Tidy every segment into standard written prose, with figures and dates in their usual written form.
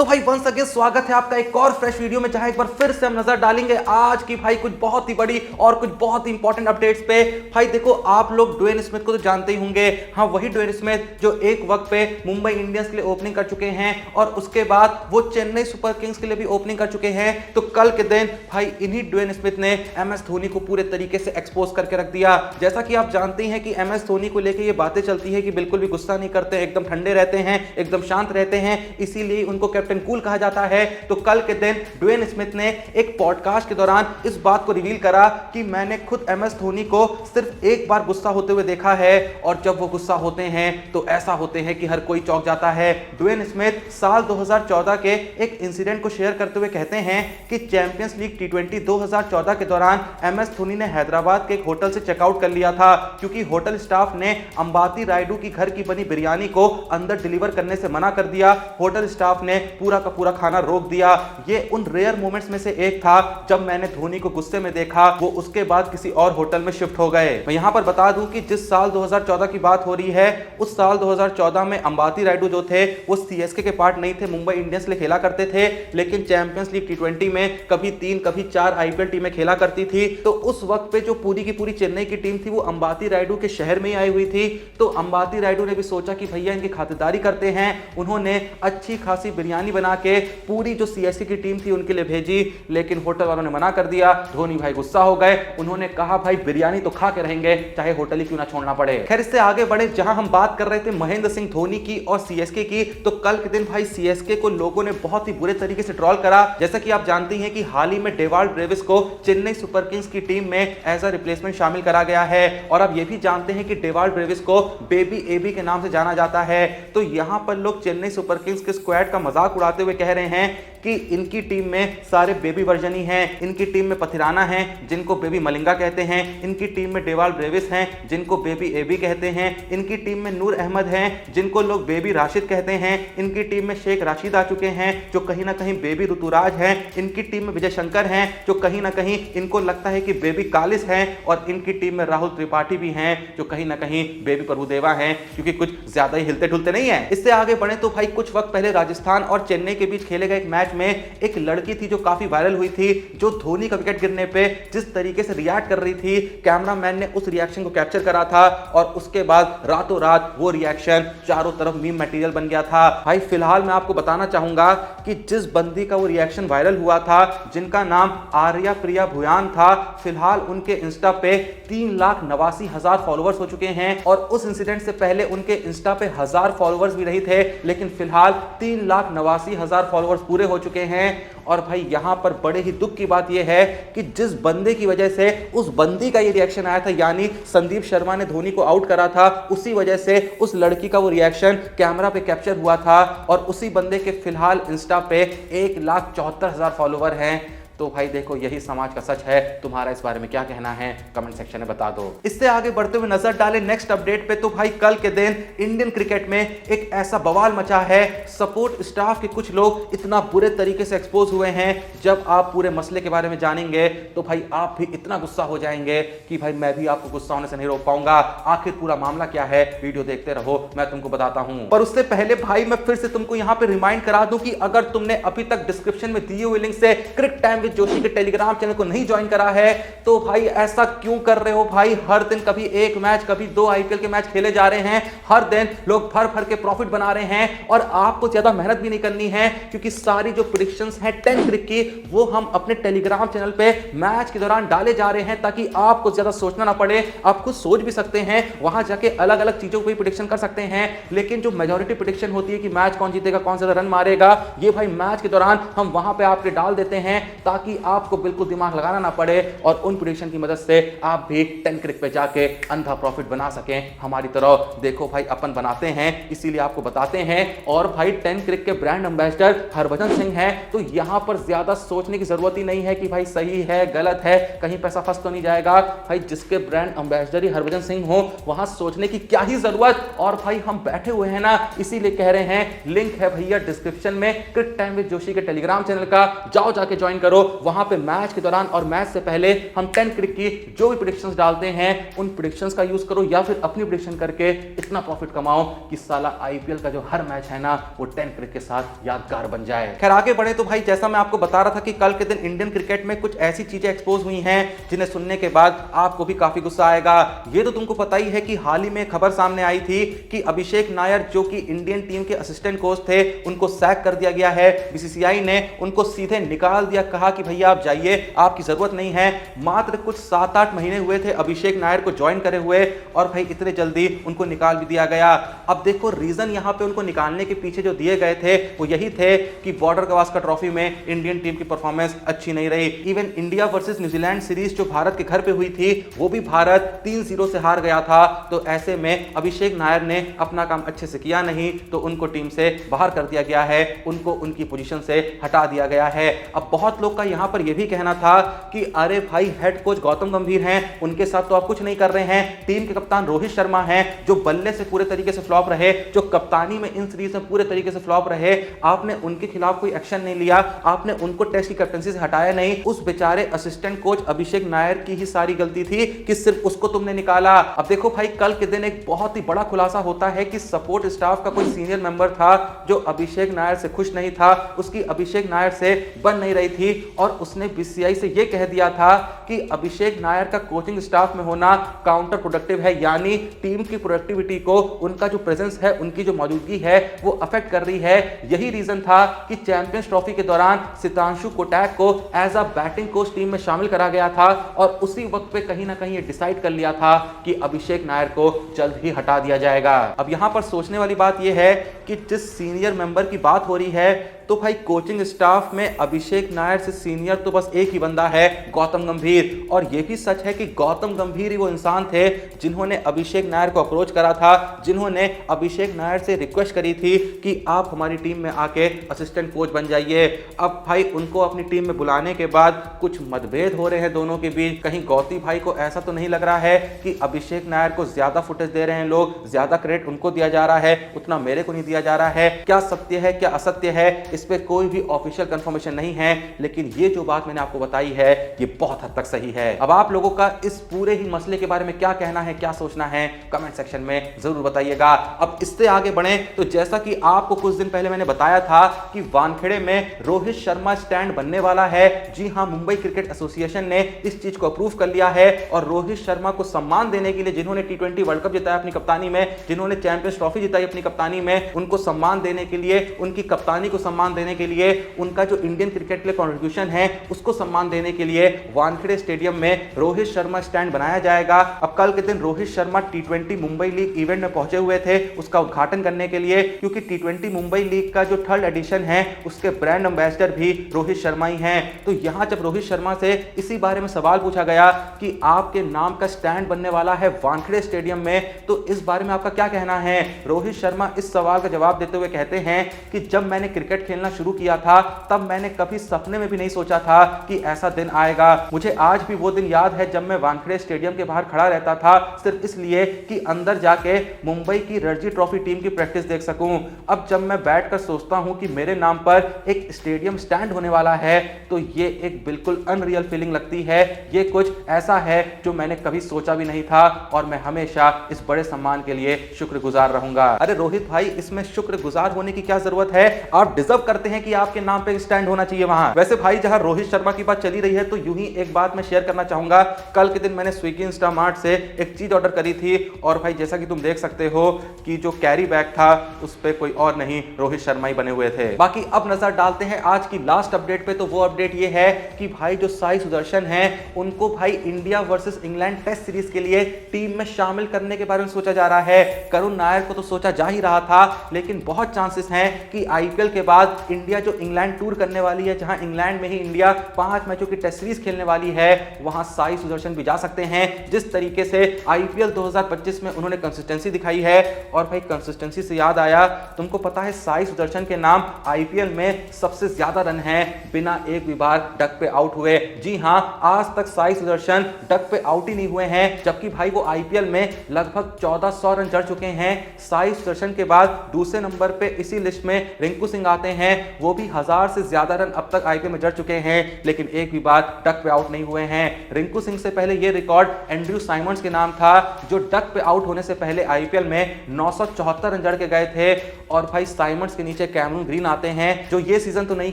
तो भाई once again स्वागत है आपका एक और फ्रेश वीडियो में, जहां एक बार फिर से हम नजर डालेंगे आज की भाई कुछ बहुत ही बड़ी और कुछ बहुत ही इंपॉर्टेंट अपडेट्स पे। भाई देखो, आप लोग ड्वेन स्मिथ को तो जानते ही होंगे। हाँ, वही ड्वेन स्मिथ जो एक वक्त पे मुंबई इंडियंस के लिए ओपनिंग कर चुके हैं और उसके बाद वो चेन्नई सुपर किंग्स के लिए भी ओपनिंग कर चुके हैं। तो कल के दिन भाई इन्हीं ड्वेन स्मिथ ने MS धोनी को पूरे तरीके से एक्सपोज करके रख दिया। जैसा कि आप जानते हैं कि MS धोनी को लेकर ये बातें चलती है कि बिल्कुल भी गुस्सा नहीं करते, एकदम ठंडे रहते हैं, एकदम शांत रहते हैं, इसीलिए उनको कैप्टन कूल कहा जाता है। तो कल के दिन ड्वेन स्मिथ ने एक पॉडकास्ट के दौरान इस बात को रिवील करा कि मैंने खुद MS धोनी को सिर्फ एक बार गुस्सा होते हुए देखा है और जब वो गुस्सा होते हैं तो ऐसा होते हैं कि हर कोई चौंक जाता है। ड्वेन स्मिथ साल 2014 के एक इंसिडेंट को शेयर करते हुए कहते हैं कि चैंपियंस लीग T20 2014 के दौरान MS धोनी ने हैदराबाद के एक होटल से चेकआउट कर लिया था क्योंकि होटल स्टाफ ने अंबाती रायडू की घर की बनी बिरयानी को अंदर डिलीवर करने से मना कर दिया। होटल स्टाफ ने पूरा का पूरा खाना रोक दिया। ये उन रेयर मोमेंट्स में से एक था जब मैंने धोनी को गुस्से में देखा। वो उसके बाद किसी और होटल में शिफ्ट हो गए। मैं यहां पर बता दूं कि जिस साल 2014 की बात हो रही है, उस साल 2014 में अंबाती रायडू जो थे वो CSK के पार्ट नहीं थे, मुंबई इंडियंस के लिए खेला करते थे, लेकिन चैंपियंस लीग T20 में कभी 3 कभी 4 IPL टीमें खेला करती थी। तो उस वक्त पे जो पूरी की पूरी चेन्नई की टीम थी वो अंबाती रायडू के शहर में ही आई हुई थी। तो अंबाती रायडू ने भी सोचा कि भैया इनकी खातिरदारी करते हैं। उन्होंने अच्छी खासी बिरयानी बना के पूरी जो CSK की टीम थी उनके लिए भेजी, लेकिन होटल वालों ने मना कर दिया। धोनी भाई गुस्सा हो गए। उन्होंने कहा भाई बिरयानी तो खा के रहेंगे, चाहे होटल ही क्यों ना छोड़ना पड़े। खैर, इससे आगे बढ़े, जहां हम बात कर रहे थे महेंद्र सिंह धोनी की और CSK की, तो कल के दिन भाई CSK को लोगों ने बहुत ही बुरे तरीके से ट्रोल करा। जैसा कि आप जानते हैं कि हाल ही में डेवाल्ड ब्रेविस को चेन्नई सुपर किंग्स की टीम में एज अ रिप्लेसमेंट शामिल करा गया है और अब यह भी जानते हैं कि डेवाल्ड ब्रेविस को बेबी AB के नाम से जाना जाता है। तो यहां पर लोग चेन्नई सुपर किंग्स के स्क्वाड का मजाक उड़ाते हुए कह रहे हैं कि इनकी टीम में सारे बेबी वर्जन ही हैं। इनकी टीम में पथिराना है जिनको बेबी मलिंगा कहते हैं, इनकी टीम में डेवाल्ड ब्रेविस हैं जिनको बेबी AB कहते हैं, इनकी टीम में नूर अहमद हैं जिनको लोग बेबी राशिद कहते हैं, इनकी टीम में शेख राशिद आ चुके हैं जो कहीं ना कहीं बेबी ऋतुराज हैं, इनकी टीम में विजय शंकर हैं जो कहीं ना कहीं इनको लगता है कि बेबी कालिस हैं, और इनकी टीम में राहुल त्रिपाठी भी हैं जो कहीं ना कहीं बेबी प्रभुदेवा हैं, क्योंकि कुछ ज्यादा ही हिलते ढुलते नहीं है। इससे आगे बढ़े तो भाई कुछ वक्त पहले राजस्थान और चेन्नई के बीच खेले गए एक मैच में एक लड़की थी जो काफी वायरल हुई थी, जो धोनी का विकेट गिरने पे जिस तरीके से रिएक्ट कर रही थी, कैमरामैन ने उस रिएक्शन को कैप्चर करा था और उसके बाद रातों रात वो रिएक्शन चारों तरफ मीम मटेरियल बन गया था। भाई फिलहाल मैं आपको बताना चाहूंगा कि जिस बंदी का वो रिएक्शन वायरल हुआ था, जिनका नाम आर्या प्रिया भुयान था, फिलहाल उनके इंस्टा पे 3,89,000 फॉलोअर्स हो चुके हैं और उस इंसिडेंट से पहले उनके इंस्टा पे 1000 फॉलोअर्स भी नहीं थे, लेकिन फिलहाल 3,89,000 फॉलोअर्स पूरे हो चुके हैं। और भाई यहां पर बड़े ही दुख की बात यह है कि जिस बंदे की वजह से उस बंदी का ये रिएक्शन आया था, यानी संदीप शर्मा ने धोनी को आउट करा था, उसी वजह से उस लड़की का वो रिएक्शन कैमरा पे कैप्चर हुआ था और उसी बंदे के फिलहाल इंस्टा पे 1,74,000 फॉलोअर हैं। तो भाई देखो, यही समाज का सच है। तुम्हारा इस बारे में क्या कहना है, कमेंट सेक्शन में बता दो। इससे आगे बढ़ते हुए नजर डालें नेक्स्ट अपडेट पे, तो भाई कल के दिन इंडियन क्रिकेट में एक ऐसा बवाल मचा है। सपोर्ट स्टाफ के कुछ लोग इतना बुरे तरीके से एक्सपोज हुए हैं, जब आप पूरे मसले के बारे में जानेंगे तो भाई आप भी इतना गुस्सा हो जाएंगे कि भाई मैं भी आपको गुस्सा होने से नहीं रोक पाऊंगा। आखिर पूरा मामला क्या है, वीडियो देखते रहो, मैं तुमको बताता हूं। पर उससे पहले भाई मैं फिर से तुमको यहां पे रिमाइंड करा दूं कि अगर तुमने अभी तक डिस्क्रिप्शन में दिए हुए लिंक से क्रिक टाइम जोशी के टेलीग्राम चैनल को नहीं ज्वाइन करा है, तो भाई ऐसा क्यों कर रहे हो भाई। हर दिन कभी एक मैच, कभी 2 IPL के मैच खेले जा रहे हैं, हर दिन लोग भर भर के प्रॉफिट बना रहे हैं और आपको ज्यादा मेहनत भी नहीं करनी है, क्योंकि सारी जो प्रेडिक्शंस हैं 10 क्रिक की वो हम अपने टेलीग्राम चैनल पे मैच के दौरान डाले जा रहे हैं, ताकि आपको ज्यादा सोचना ना पड़े। आप खुद सोच भी सकते हैं, वहां जाके अलग अलग चीजों को प्रेडिक्शन कर सकते हैं, लेकिन जो मेजॉरिटी प्रेडिक्शन होती है कि मैच कौन जीतेगा, कौन ज्यादा रन मारेगा, ये भाई मैच के दौरान हम वहां पे आपके डाल देते हैं, ताकि आपको बिल्कुल दिमाग लगाना ना पड़े और उन प्रेडिक्शन की मदद से आप भी 10 क्रिक पे जाके अंधा प्रॉफिट बना सकें हमारी तरह। देखो भाई, अपन बनाते हैं इसीलिए आपको बताते हैं। और भाई 10 क्रिक के ब्रांड एम्बेसडर हरभजन सिंह हैं, तो यहां पर ज्यादा सोचने की जरूरत ही नहीं है कि भाई सही है गलत है, कहीं पैसा फंस तो नहीं जाएगा। भाई जिसके ब्रांड एम्बेसडर ही हरभजन सिंह हो, वहां सोचने की क्या ही जरूरत। और भाई हम बैठे हुए हैं ना, इसीलिए कह रहे हैं, लिंक है भैया डिस्क्रिप्शन में क्रिक टाइम विद जोशी के टेलीग्राम चैनल का, जाओ जाके ज्वाइन करो। करो, वहां पे मैच के दौरान और मैच से पहले हम 10 क्रिक की जो भी प्रेडिक्शंस डालते हैं उन प्रेडिक्शंस का यूज करो या फिर अपनी प्रेडिक्शन करके इतना प्रॉफिट कमाओ कि साला आईपीएल का जो हर मैच है ना वो 10 क्रिक के साथ यादगार बन जाए। खैर आगे बढ़े तो भाई जैसा मैं आपको बता रहा था कि कल के दिन इंडियन क्रिकेट में कुछ ऐसी चीजें एक्सपोज हुई हैं जिन्हें सुनने के बाद आपको भी काफी गुस्सा आएगा। ये तो तुमको पता ही है कि हाल ही में खबर सामने आई थी कि अभिषेक नायर जो कि इंडियन टीम के असिस्टेंट कोच थे उनको सैक कर दिया गया है। बीसीसीआई ने उनको सीधे निकाल दिया, कहा कि भैया आप जाइए, आपकी जरूरत नहीं है। मात्र कुछ 7-8 महीने हुए थे अभिषेक नायर को ज्वाइन करे हुए और भाई इतने जल्दी उनको निकाल भी दिया गया। अब देखो रीजन यहां पे उनको निकालने के पीछे जो दिए गए थे वो यही थे कि बॉर्डर गवास्कर ट्रॉफी में इंडियन टीम की परफॉर्मेंस अच्छी नहीं रही। Even India versus New Zealand series जो भारत के घर पे हुई थी वो भी भारत 3-0 से हार गया था। तो ऐसे में अभिषेक नायर ने अपना काम अच्छे से किया नहीं तो उनको टीम से बाहर कर दिया गया है, उनको उनकी पोजीशन से हटा दिया गया है। अब बहुत लोग का यहां पर यह भी कहना था कि अरे भाई हेड कोच गौतम गंभीर हैं, उनके साथ तो आप कुछ नहीं कर रहे हैं। टीम के कप्तान रोहित शर्मा हैं जो बल्ले से पूरे तरीके से फ्लॉप रहे, जो कप्तानी में इन सीरीज में पूरे तरीके से फ्लॉप रहे, आपने उनके खिलाफ कोई एक्शन नहीं लिया, आपने उनको टेस्ट की कैप्टनसी से हटाया नहीं। उस बेचारे असिस्टेंट कोच अभिषेक नायर की ही सारी गलती थी कि सिर्फ उसको तुमने निकाला। अब देखो भाई कल के दिन एक बहुत ही बड़ा खुलासा होता है कि सपोर्ट स्टाफ का कोई सीनियर मेंबर था जो अभिषेक नायर से खुश नहीं था, उसकी अभिषेक नायर से बन नहीं रही थी और उसने बीसीसीआई से यह कह दिया था कि अभिषेक नायर का कोचिंग स्टाफ में होना काउंटर प्रोडक्टिव है, यानी टीम की प्रोडक्टिविटी को उनका जो प्रेजेंस है, उनकी जो मौजूदगी है वो अफेक्ट कर रही है। यही रीजन था कि चैंपियंस ट्रॉफी के दौरान सितांशु कोटैक को as a batting coach team में शामिल करा गया था और उसी वक्त पे कहीं ना कहीं ये डिसाइड कर लिया था कि अभिषेक नायर को जल्द ही हटा दिया जाएगा। अब यहां पर सोचने वाली बात यह है कि जिस सीनियर मेंबर की बात हो रही है तो भाई कोचिंग स्टाफ में अभिषेक नायर से सीनियर तो बस एक ही बंदा है, गौतम गंभीर। और यह भी सच है कि गौतम गंभीर ही वो इंसान थे जिन्होंने अभिषेक नायर को अप्रोच करा था, जिन्होंने अभिषेक नायर से रिक्वेस्ट करी थी कि आप हमारी टीम में आके असिस्टेंट कोच बन जाइए। अब भाई उनको अपनी टीम में बुलाने के बाद कुछ मतभेद हो रहे हैं दोनों के बीच। कहीं गौती भाई को ऐसा तो नहीं लग रहा है कि अभिषेक नायर को ज्यादा फुटेज दे रहे हैं लोग, ज्यादा क्रेडिट उनको दिया जा रहा है, उतना मेरे को नहीं दिया जा रहा है। क्या सत्य है क्या असत्य है इस पे कोई भी ऑफिशियल कंफर्मेशन नहीं है, लेकिन ये जो बात मैंने आपको बताई है ये बहुत हद तक सही है। अब आप लोगों का इस पूरे ही मसले के बारे में क्या कहना है, क्या सोचना है, कमेंट सेक्शन में जरूर बताइएगा। अब इससे आगे बढ़े तो जैसा कि आपको कुछ दिन पहले मैंने बताया था कि वानखेड़े में रोहित शर्मा स्टैंड बनने वाला है। जी हां, मुंबई क्रिकेट एसोसिएशन ने इस चीज को अप्रूव कर लिया है और रोहित शर्मा को सम्मान देने के लिए, जिन्होंने T20 वर्ल्ड कप जिताया अपनी कप्तानी में, जिन्होंने चैंपियंस ट्रॉफी जिताई अपनी कप्तानी में, उनको सम्मान देने के लिए, उनकी कप्तानी को सम्मान देने के लिए, उनका जो इंडियन क्रिकेट के लिए कंट्रीब्यूशन है उसको सम्मान देने के लिए वानखेड़े स्टेडियम में रोहित शर्मा स्टैंड बनाया जाएगा। अब कल के दिन Rohit Sharma T20 Mumbai league event में पहुंचे हुए थे उसका उद्घाटन करने के लिए, क्योंकि T20 मुंबई लीग का जो 3rd एडिशन है उसके ब्रांड एम्बेसडर भी रोहित शर्मा ही हैं। तो यहां जब रोहित शर्मा से इसी बारे में सवाल पूछा गया कि आपके नाम का स्टैंड बनने वाला है वानखेड़े स्टेडियम में, तो इस बारे में आपका क्या कहना है? रोहित शर्मा इस सवाल का जवाब देते हुए कहते हैं कि जब मैंने क्रिकेट खेलना शुरू किया था तब मैंने कभी सपने में भी नहीं सोचा था कि ऐसा दिन आएगा। मुझे आज भी वो दिन याद है जब मैं वानखेड़े स्टेडियम के बाहर खड़ा रहता था सिर्फ इसलिए कि अंदर जाके मुंबई की रणजी ट्रॉफी टीम की प्रैक्टिस देख सकूं। अब जब मैं बैठकर सोचता हूं कि मेरे नाम पर एक स्टेडियम स्टैंड होने वाला है तो ये एक बिल्कुल अनरियल फीलिंग लगती है। ये कुछ ऐसा है जो मैंने कभी सोचा भी नहीं था और मैं हमेशा इस बड़े सम्मान के लिए शुक्रगुजार रहूंगा। अरे रोहित भाई, इसमें शुक्रगुजार होने की क्या जरूरत है? आप डिजर्व करते हैं कि आपके नाम पे स्टैंड होना चाहिए वहां। वैसे भाई जहां रोहित शर्मा की बात चली रही है तो यूं ही एक बात मैं शेयर करना चाहूंगा। कल के दिन मैंने स्विगी इंस्टामार्ट से एक चीज ऑर्डर करी थी और भाई जैसा कि तुम देख सकते हो कि जो कैरी बैग था उस पे कोई और नहीं, रोहित शर्मा ही बने हुए थे। बाकी अब नजर डालते हैं आज की लास्ट अपडेट पे। तो वो अपडेट ये है कि भाई जो साई सुदर्शन है उनको भाई India versus England test series के लिए टीम में शामिल करने के बारे में सोचा जा रहा है। करुण नायर को तो सोचा जा ही रहा था, लेकिन बहुत चांसेस हैं कि आईपीएल के बाद इंडिया जो इंग्लैंड टूर करने वाली है, जहां इंग्लैंड में ही इंडिया 5 मैचों की टेस्ट सीरीज खेलने वाली है, वहां साई सुदर्शन भी जा सकते हैं। जिस तरीके से आईपीएल 2025 में उन्होंने कंसिस्टेंसी दिखाई है, और भाई कंसिस्टेंसी से याद आया, तुमको पता है साई सुदर्शन के नाम आईपीएल में सबसे ज्यादा रन है बिना एक भी बार डक पे आउट हुए। जी हां, आज तक साई सुदर्शन डक पे आउट ही नहीं हुए हैं, जबकि भाई वो आईपीएल में लगभग 1400 रन जड़ चुके हैं। साई सुदर्शन के बाद दूसरे नंबर पे इसी लिस्ट में रिंकू सिंह आते हैं, वो भी 1000 से ज्यादा रन अब तक आईपीएल में जड़ चुके हैं, लेकिन एक भी बार डक पे आउट नहीं हुए हैं। रिंकू सिंह से पहले ये रिकॉर्ड एंड्रयू साइमंड्स के नाम था, जो डक पे आउट होने से पहले आईपीएल में 974 रन जड़ के गए थे। और भाई साइमंड्स के नीचे कैमरून ग्रीन आते हैं, जो ये सीजन तो नहीं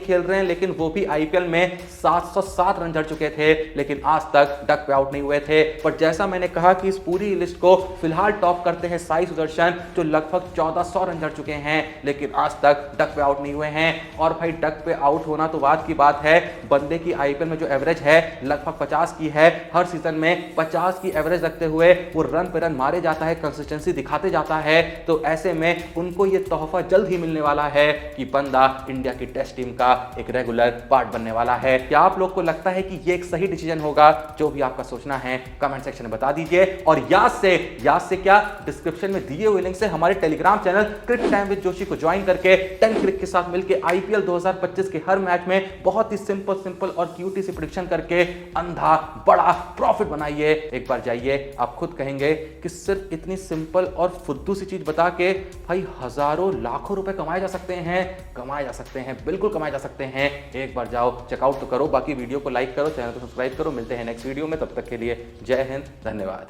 खेल रहे हैं, लेकिन वो भी आईपीएल में 707 रन जड़ चुके थे, लेकिन आज तक डक पे आउट नहीं हुए थे। पर जैसा मैंने कहा कि इस पूरी लिस्ट को फिलहाल टॉप करते हैं साई सुदर्शन, जो लगभग 1400 रन जड़ चुके हैं, लेकिन आज तक डक पे आउट नहीं हुए हैं। और भाई डक पे आउट होना तो बात की बात है, बंदे की आईपीएल में जो एवरेज है लगभग 50 की है, हर सीजन में 50 की एवरेज रखते हुए वो रन पे रन मारे जाता है, कंसिस्टेंसी दिखाते जाता है। तो ऐसे में उनको ये तोहफा जल्द ही मिलने वाला है कि बंदा इंडिया की टेस्ट टीम का एक रेगुलर पार्ट बनने वाला है। क्या आप लोग को लगता है कि ये एक सही डिसीजन होगा? जो भी आपका सोचना है कमेंट सेक्शन में बता दीजिए। और याद से क्या, डिस्क्रिप्शन में दिए हुए लिंक से हमारे Telegram channel Cric Time with Joshi को ज्वाइन करके 10 क्रिक के साथ मिलकर आईपीएल 2025 के हर मैच में बहुत ही सिंपल और क्यूटी सी प्रेडिक्शन करके अंधा बड़ा प्रॉफिट बनाइए। एक बार जाइए, आप खुद कहेंगे कि सिर्फ इतनी सिंपल और फुद्दू सी चीज बता के भाई हजारों लाखों रुपए कमाए जा सकते हैं, बिल्कुल कमाए जा सकते हैं। एक बार जाओ, चेकआउट तो करो। बाकी वीडियो को लाइक करो, चैनल को सब्सक्राइब करो। मिलते हैं नेक्स्ट वीडियो में, तब तक के लिए जय हिंद, धन्यवाद।